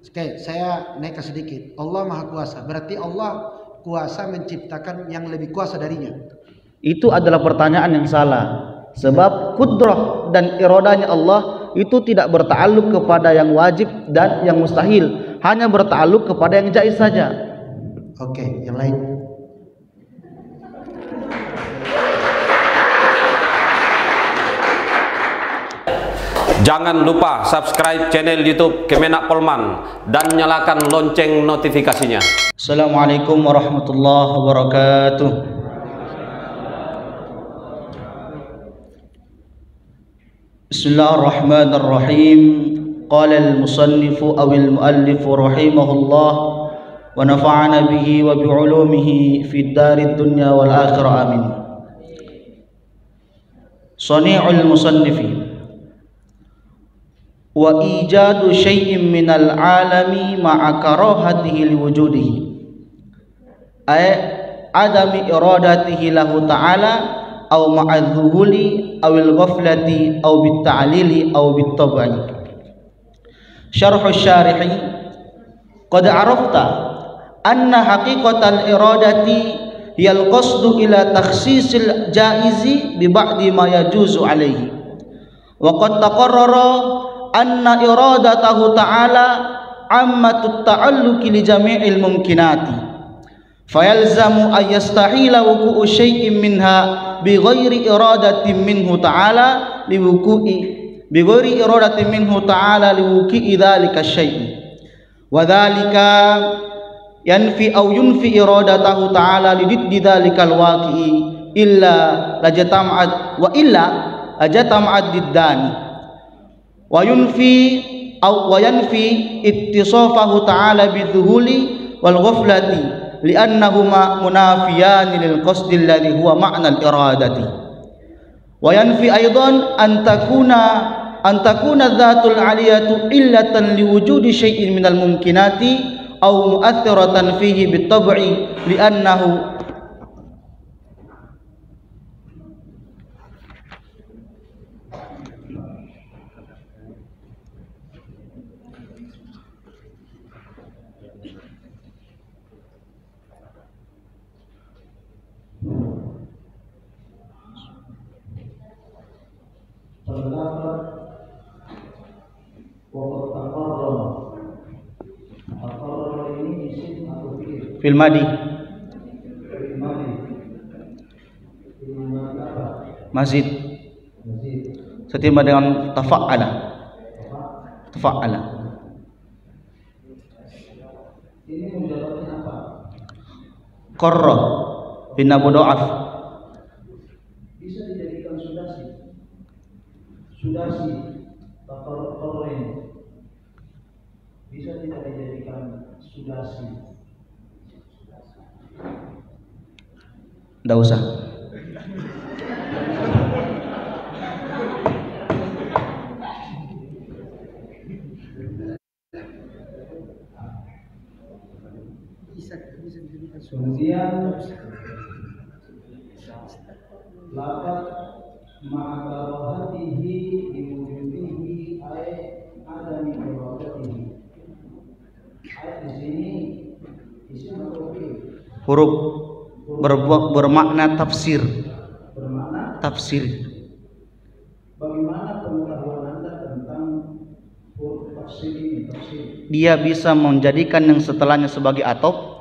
Oke, saya naik sedikit. Allah Maha Kuasa. Berarti Allah kuasa menciptakan yang lebih kuasa darinya. Itu adalah pertanyaan yang salah. Sebab kudrah dan iradanya Allah itu tidak bertakluk kepada yang wajib dan yang mustahil, hanya bertakluk kepada yang jaiz saja. Oke, yang lain. Jangan lupa subscribe channel YouTube Kemenak Polman dan nyalakan lonceng notifikasinya. Assalamualaikum warahmatullahi wabarakatuh. Bismillahirrahmanirrahim. Qala al-musannifu aw al-muallifu rahimahullah wa nafa'ana bihi wa bi'ulumihi fid darid dunya wal akhirah amin. Sani'ul musannifi wa ijadu syai'in minal alami ma'a karahatihi liwujudihi ay adami iradatihi lahu ta'ala aw ma'adzuhuli awil ghaflati aw bitta'lili aw bittab'i. Syarh syarihi qad arafta anna haqiqatal iradati hiyal qasdu ila takhsisil jaizi bi ba'di ma yajuzu alaihi wa qad taqarrara anna iradatahu ta'ala ammatut ta'alluqi li jami'il mumkinati fayalzamu ay yastahila wuqu'u syai'in minha bighairi iradatin minhu ta'ala bighairi iradatin minhu ta'ala liwuqi'i dzalika syai' wa dzalika yanfi aw yunfi iradatahu ta'ala lididdi dzalikal waqi'i illa lajatam'ad wa illa lajatam'ad diddani wa yanfi ittisafahu ta'ala bidzuhuli wal ghaflati li'annahuma munafiyan lil qasdi alladhi huwa ma'na al iradati wa yanfi aidan an takuna dhatul aliyatu illatan liwujudi syai'in minal mumkinati aw mu'athiratan fihi bitab'i li'annahu fil madi masjid setimba dengan tafa'ala Ini menjawabnya apa? qarra bin mudha'af Bisa dijadikan sudasi taqarrun. Bisa tidak dijadikan sudasi. Nggak usah. Kemudian lafaz ma'akarahatihi diwujudihi ay adami iradatihi. Ayat di sini isim atau fi'il? Huruf bermakna tafsir. Bermakna tafsir. Bagaimana pengetahuan Anda tentang huruf tafsir ini? Dia bisa menjadikan yang setelahnya sebagai atop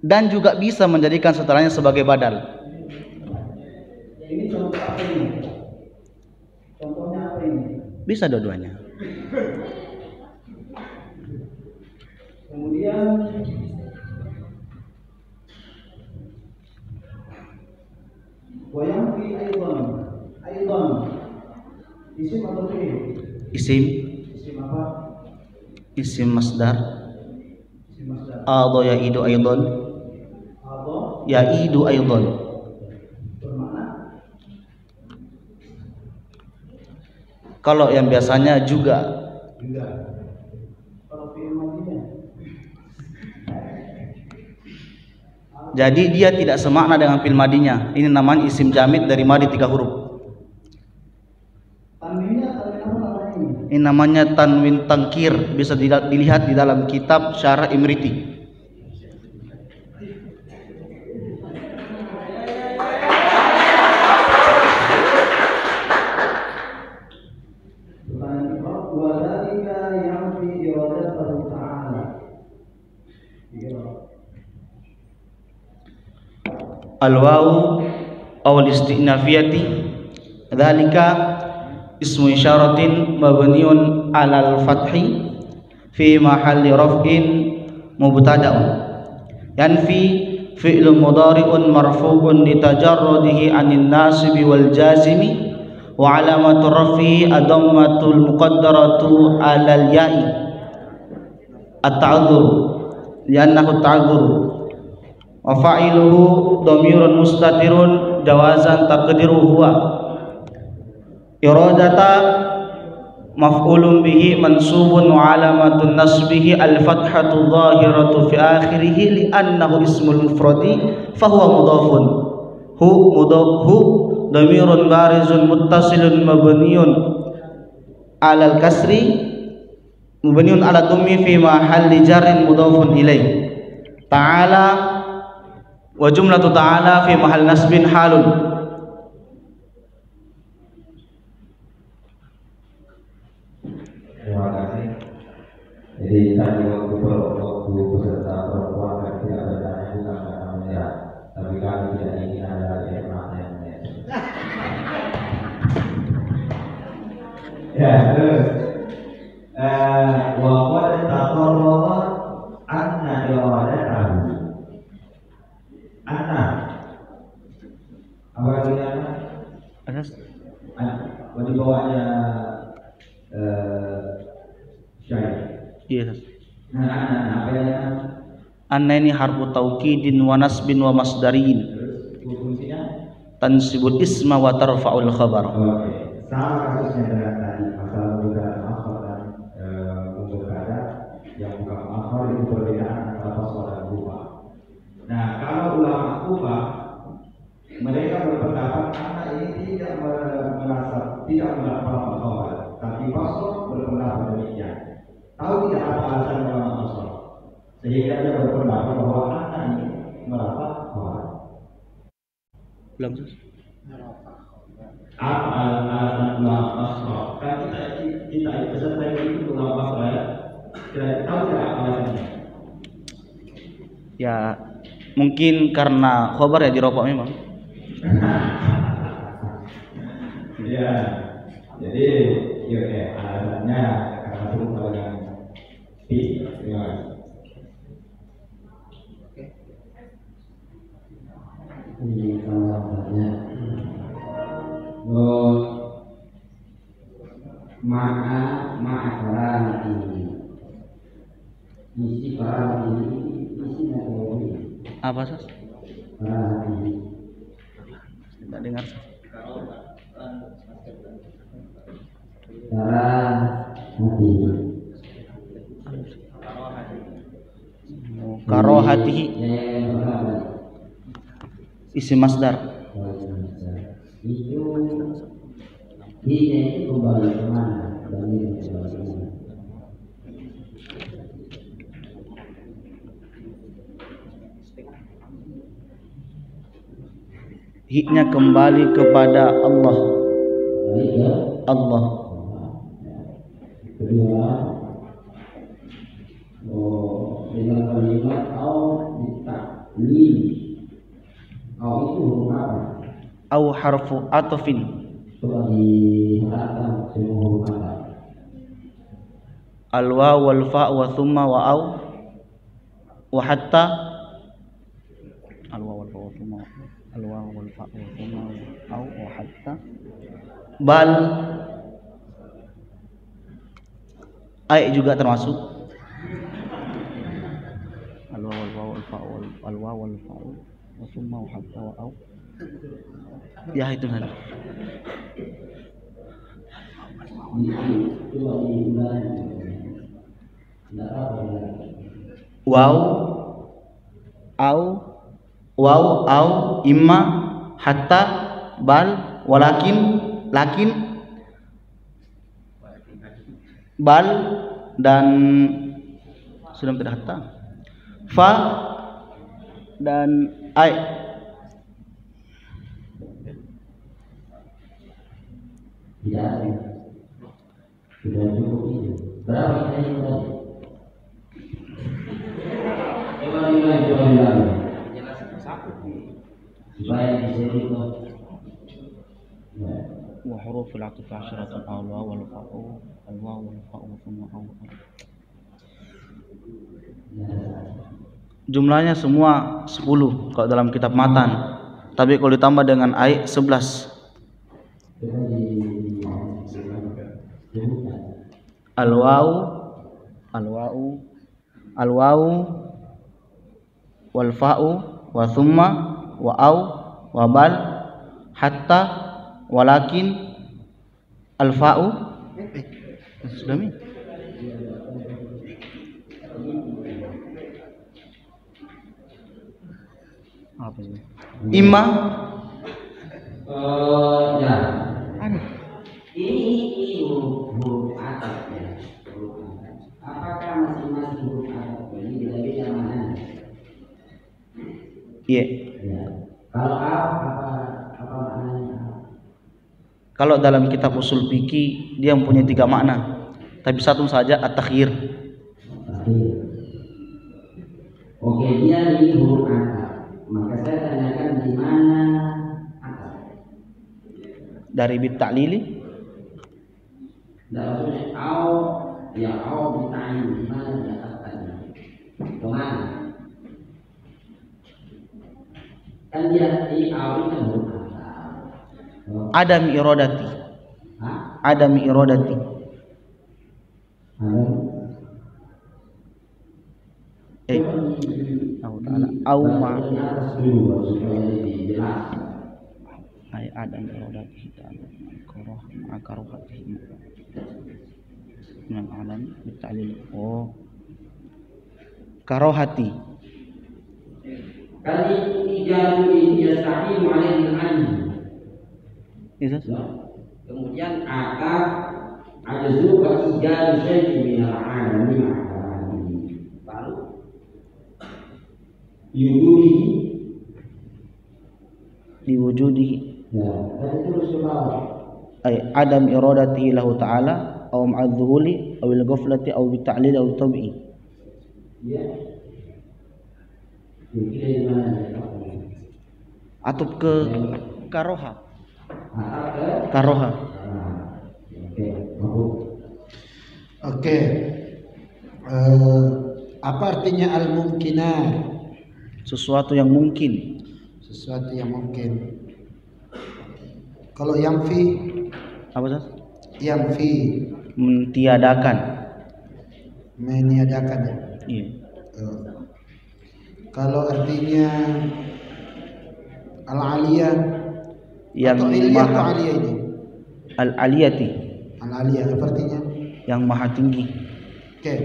dan juga bisa menjadikan setelahnya sebagai badal. Ini contoh apa ini? Contohnya apa ini? Bisa dua-duanya. Kemudian wayang fi aidan isim atau fi'il? Isim. Isim apa? Isim masdar. Isim masdar. Adha ya'idu aidan. Adha Ya'idu aidan. bermakna Kalau yang biasanya juga. Kalau fi'il madinya Jadi dia tidak semakna dengan fi'il madinya. Ini namanya isim jamid dari madi 3 huruf. tanwinnya tanwin apa namanya ini? Ini namanya tanwin tangkir, bisa dilihat di dalam kitab Syarah Imriti. Al-wawu awal istinafiyati dzalika ismu isyaratin mabniun 'alal fathi fi mahalli raf'in mubtada'un yanfi fi'lun mudhari'un marfu'un litajarrudihi 'anil nasibi wal jazimi wa 'alamatu raf'i adammatul muqaddaratu 'alal ya'i at-ta'dzur li'annahu ta'dzur wa fa'iluhu dhamirun mustatirun jawazan taqdiru huwa iradata maf'ulun bihi mansubun wa alamatun nasbihi al-fathatu dhahiratu fi akhirih li'annahu ismul mufradi fahuwa mudhafun hu dhamirun barizun muttasilun mabniun alal kasri mabniun ala dhammi fi mahalli jarrin mudhafun ilaih ta'ala wa jumlatu ta'ala fi mahal nasbin halun. Terima kasih. Jadi tadi waktu peserta perempuan kan tidak ada tanya bukan karena melihat, tapi kami tidak ingin ada yang melihat. Ya terus wa qad taqarrara anna iradatahu anna apa artinya Ada di bawahnya syair. iya. Nah, apa ya? Anna ini harfu taukidin wa nasbin wa masdarin. Fungsinya Tansibul isma wa tarfa'ul khabar. Oke. Sama kasusnya dengan tadi masalah menggunakan akhir dan menggunakan yang bukan akhir itu perbedaan antara fasal dan Kufah. Nah, kalau ulama Kufah mereka berpendapat anak ini tidak merasa tidak melakukan khabar, tapi fasal berpendapat demikian. Tahu tidak apa alasan ulama fasal? Sehingga dia berpendapat bahwa anak ini merasa khabar. Bilang sus. Apa alasan ulama fasal? Kan kita peserta itu ulama fasal ya. Tahu tidak apa alasannya? Ya mungkin karena khabar ya dirokok memang. Ya, jadi alasannya karena itu yang ya. Ini alasannya. Ma'akaran ini isi para ini isi ini Apa sus? para ini Tidak dengar sus. cara hati Karohatihi isi masdar. itu hinya itu kembali kemana dari kembali kemana Hiknya kembali kepada Allah. Allah. Kedua, dengan kalimat au ditaklil. Au itu huruf apa? Au harfu atfin. Coba diharapkan semua huruf apa? Al waw wal fa wa thumma wa au wa hatta al waw wal fa wa thumma al waw wal fa wa thumma au wa hatta bal ay juga termasuk al waw wal fa wal fa al waw wal fa wa thumma wa hatta wa au ya itu kan wow au imma hatta bal walakin lakin bal dan sudah tidak hatta, fa dan ai. Tidak ada. Sudah cukup ini. Berapa ini tadi? Coba diulang. Supaya bisa diulang. Wa huruful atf 10 al-waw wal fa'u al-waw wal fa'u thumma aw. Jumlahnya semua 10 kalau dalam kitab matan. Tapi kalau ditambah dengan ai 11. Al-waw wal fa'u wa thumma wa aw wa bal hatta walakin al-fa'u sudah mi apa ini? Imma Ya. Ini huruf ataf ya. Apakah masing-masing huruf ataf ini beda-beda maknanya? Iya. Ya. Kalau apa maknanya? Kalau dalam kitab usul fikih dia mempunyai 3 makna, tapi satu saja at-takhyir. Oke, dia ini huruf ataf. Maka saya tanyakan di mana ataf? Dari bit ta'lili. Maksudnya au bita'in di mana dia atafnya? Kemana? Kan dia di au itu huruf ataf. Adam iradati. Hah? Adam iradati. Allah Ta'ala au ma ay adam iradati ta'ala qarah ma'akaruhati min alam bitalil. Oh, karohati. Kali ijabu ini yastahilu alaihi al-'ilm. Iya. Kemudian akar ada juga ijabu syai'in min al-'alami ma'akarahi. Baru diwujudihi. Ya, dan terus ke bawah. Ay adam iradati lahu ta'ala aw ma'adzuhuli aw al-ghaflati aw bita'lil aw tabi'i. Ya. Ini mana? Atau ke karoha. Atau Karoha. Oke. Apa artinya al-mumkinat? Sesuatu yang mungkin. Sesuatu yang mungkin. Kalau yang fi, Apa sih? yang fi Mentiadakan. meniadakan ya. Iya. Kalau artinya al-aliyah Yang atau iliyah atau maha aliyah ini? al-aliyati, Al-aliyah apa artinya? yang maha tinggi. Oke.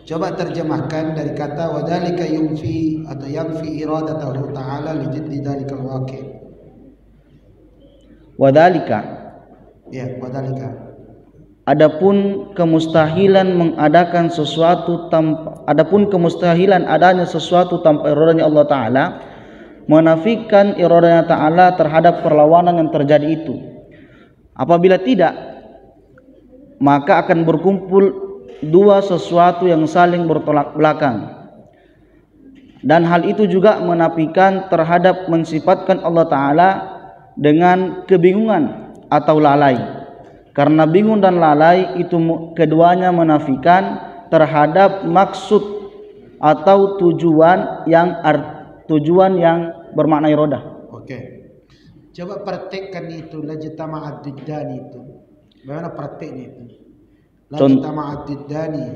Coba terjemahkan dari kata wadhalika yunfi atau yanfi iradatahu ta'ala li jiddi dhalikal waqi'. Wadhalika, Ya, wadhalika. adapun kemustahilan mengadakan sesuatu tanpa, adapun kemustahilan adanya sesuatu tanpa iradanya Allah Ta'ala, menafikan iradanya Ta'ala terhadap perlawanan yang terjadi itu. Apabila tidak, maka akan berkumpul dua sesuatu yang saling bertolak belakang. Dan hal itu juga menafikan terhadap mensifatkan Allah Ta'ala dengan kebingungan atau lalai. Karena bingung dan lalai itu keduanya menafikan terhadap maksud atau tujuan yang bermakna iradah. Oke. Coba praktekkan itu lajtama'ad diddani itu. Bagaimana prakteknya itu? Lajtama'ad diddani.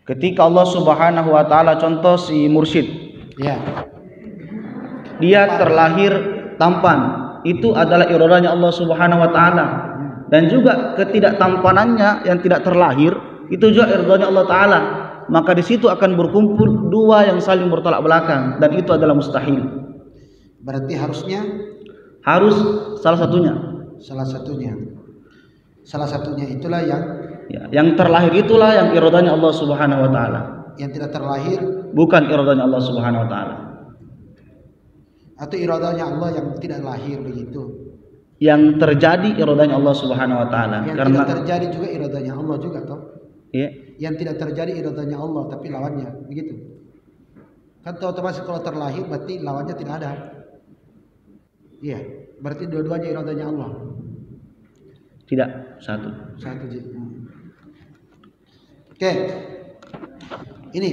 Ketika Allah Subhanahu wa taala, contoh si mursyid. Ya. Dia terlahir tampan. Itu adalah iradanya Allah Subhanahu wa taala. Dan juga ketidaktampanannya yang tidak terlahir itu juga iradanya Allah taala. Maka di situ akan berkumpul dua yang saling bertolak belakang dan itu adalah mustahil. Berarti harusnya Harus salah satunya. salah satunya. Salah satunya itulah yang terlahir itulah yang iradanya Allah Subhanahu wa taala. Yang tidak terlahir bukan iradanya Allah Subhanahu wa taala. Atau iradanya Allah yang tidak lahir begitu. Yang terjadi iradanya Allah Subhanahu wa taala. Yang Karena tidak terjadi juga iradanya Allah juga toh. Iya. Yang tidak terjadi iradanya Allah tapi lawannya begitu. Kan otomatis kalau terlahir berarti lawannya tidak ada. Iya, berarti dua-duanya iradanya Allah. Tidak, satu. Oke. Ini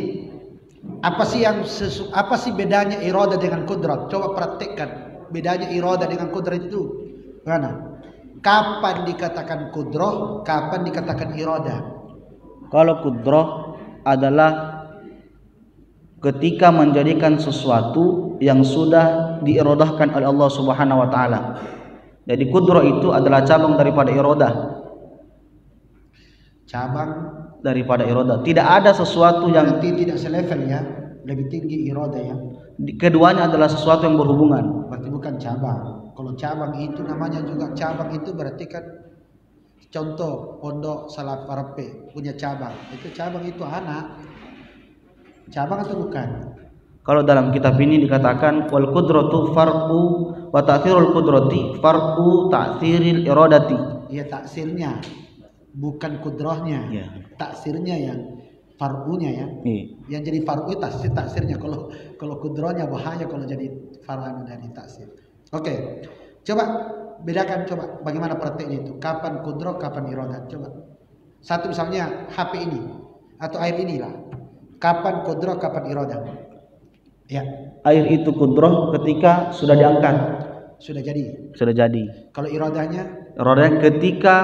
apa sih bedanya irada dengan kudrat? Coba praktekkan bedanya irada dengan kudrat itu. Mana? Kapan dikatakan kudrah, kapan dikatakan irada? Kalau kudrah adalah ketika menjadikan sesuatu yang sudah diiradahkan oleh Allah Subhanahu wa taala. Jadi kudrah itu adalah cabang daripada iradah. Cabang daripada iradah. Tidak ada sesuatu yang tidak selevel ya, lebih tinggi iradah ya. Keduanya adalah sesuatu yang berhubungan. Berarti bukan cabang. Kalau cabang itu namanya juga cabang itu berarti kan contoh pondok Salaf Arape punya cabang. Itu cabang itu anak. Cabang atau bukan? Kalau dalam kitab ini dikatakan wal qudratu far'u wa ta'thirul qudrati far'u ta'thiril iradati. Iya, taksirnya bukan kudrahnya. Ya. Taksirnya yang far'unya ya. Iya. Yang jadi far'u taksirnya. Kalau kudrahnya bahaya kalau jadi far'an dari taksir. Oke. Coba bedakan bagaimana prakteknya itu. Kapan kudrah, kapan iradah? Coba. Satu misalnya HP ini atau air inilah. Kapan kudrah, kapan iradah? Ya. Air itu kudrah ketika sudah diangkat. Sudah jadi. Sudah jadi. Kalau iradahnya? Iradahnya ketika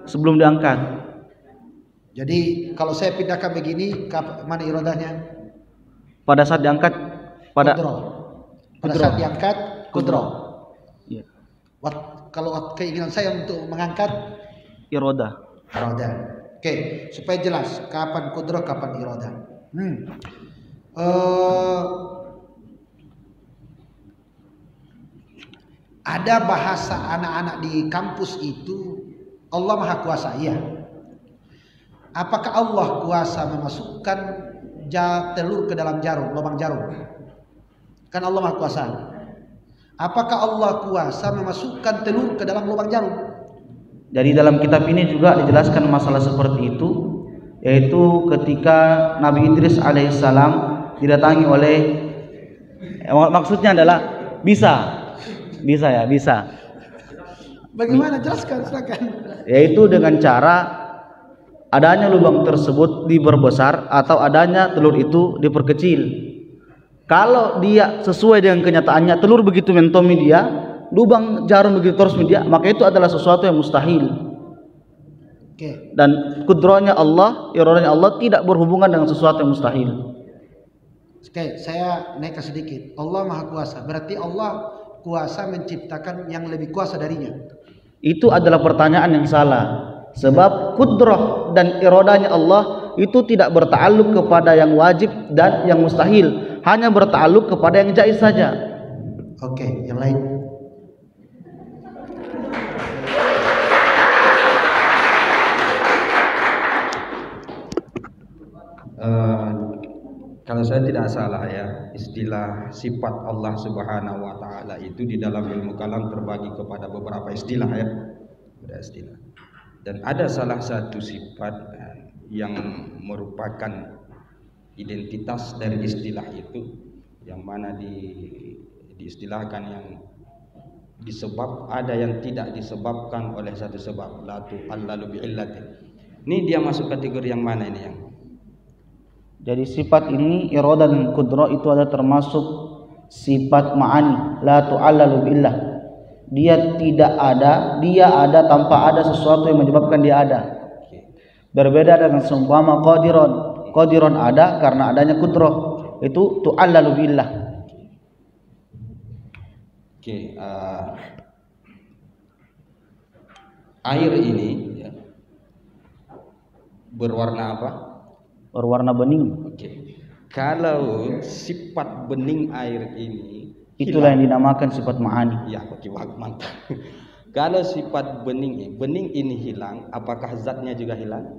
sebelum diangkat. Jadi kalau saya pindahkan begini, mana iradahnya? Pada saat diangkat, pada saat diangkat kudrah. Ya. Kalau keinginan saya untuk mengangkat iradah. Oke, supaya jelas kapan kudrah, kapan iradah. Ada bahasa anak-anak di kampus itu Allah Maha Kuasa, iya. Apakah Allah kuasa memasukkan telur ke dalam jarum, lubang jarum? Kan Allah Maha Kuasa. Apakah Allah kuasa memasukkan telur ke dalam lubang jarum? Jadi dalam kitab ini juga dijelaskan masalah seperti itu, yaitu ketika Nabi Idris alaihissalam didatangi oleh, maksudnya adalah bisa. Bagaimana, jelaskan, silakan. Yaitu dengan cara adanya lubang tersebut diperbesar atau adanya telur itu diperkecil. Kalau dia sesuai dengan kenyataannya telur begitu mentomi dia, lubang jarum begitu terus dia, maka itu adalah sesuatu yang mustahil. Oke. Dan kudrahnya Allah, iradahnya Allah tidak berhubungan dengan sesuatu yang mustahil. Oke, saya naikkan sedikit. Allah Maha Kuasa, berarti Allah kuasa menciptakan yang lebih kuasa darinya. Itu adalah pertanyaan yang salah. Sebab kudrah dan iradahnya Allah itu tidak bertakluk kepada yang wajib dan yang mustahil, hanya bertakluk kepada yang jaiz saja. Oke, yang lain. Kalau saya tidak salah ya, istilah sifat Allah Subhanahu wa taala itu di dalam ilmu kalam terbagi kepada beberapa istilah ya. Ada istilah. Dan ada salah satu sifat yang merupakan identitas dari istilah itu, yang mana diistilahkan yang disebab, ada yang tidak disebabkan oleh satu sebab, la tu'allalu bi'illatin. Ini dia masuk kategori yang mana ini yang? Jadi sifat ini iradah dan kudrah itu ada termasuk sifat ma'ani, la tu'allalu billah. Dia tidak ada, dia ada tanpa ada sesuatu yang menyebabkan dia ada. Berbeda dengan seumpama qadiron ada karena adanya kudrah, itu tu'allalu billah. Oke, air ini ya, berwarna apa? Berwarna bening. Oke. Kalau sifat bening air ini itulah yang dinamakan sifat ma'ani. Ya, oke, mantap. Kalau sifat bening ini hilang, apakah zatnya juga hilang?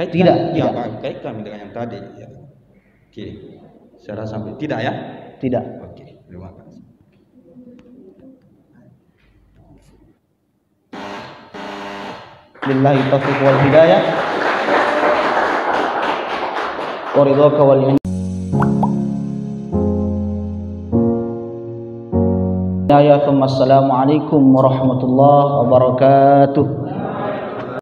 Tidak. Kaitkan dengan yang tadi. Ya. Oke, saya rasa sampai tidak ya? Tidak. Oke, terima kasih. Billahi taufiq wal hidayah. Wa ridhaka wal hidayah. Assalamualaikum warahmatullahi wabarakatuh.